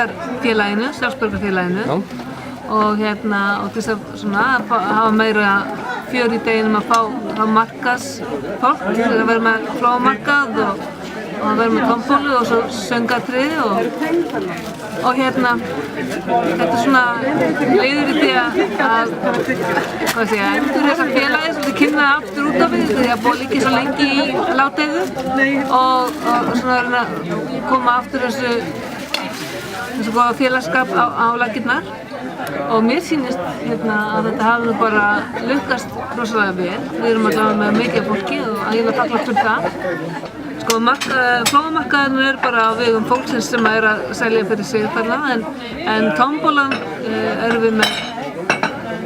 bjargarfélaginu, sjálfsbjargarfélaginu og og til þess að svona hafa meira fjör í deginum að fá markaðsfólk til að vera með flóamarkað og að vera með tombólu og svo söngatrið og þetta svona leiðir í því að hvað sé ég, endur þessa félagi svolítið kynna aftur út af því því að búið líka svo lengi í láteiðu og svona reyna að koma aftur þessu góða félagskap á laggirnar og mér sýnist að þetta hafi nú bara lukkast rosalega vel. Við erum allavega með mikið fólki og ég vil þakklát fyrir það. Sko, flóamarkaðurinn bara á vegum fólksins sem að selja fyrir sig þarna en tombólan erum við með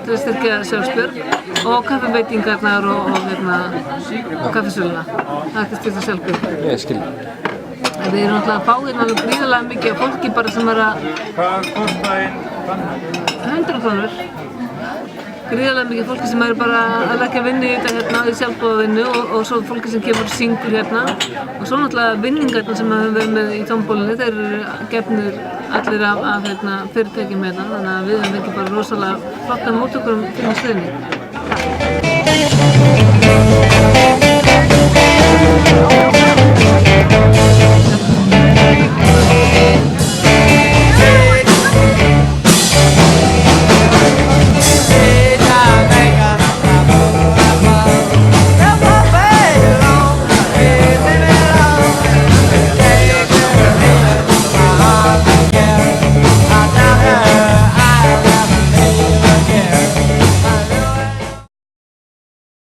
til að styrkja sjálfsbjörg og kaffiveitingarnar og kaffisöluna. Það er til að styrkja sjálfsbjörg. Ég skil. Við erum náttúrulega að fá alveg gríðarlega mikið af fólki bara sem Hvað kostaði 100 krónur. Gríðarlega mikið fólki sem bara að leggja vinnu í þetta í sjálfboðavinnu og svo fólki sem kemur og syngur og svo náttúrulega vinningarnir sem við höfum verið með í tombólunni, þeir eru gefnir allir af fyrirtækjum þannig að við höfum ekki bara rosalega flotta móttökur fyrir stuðning.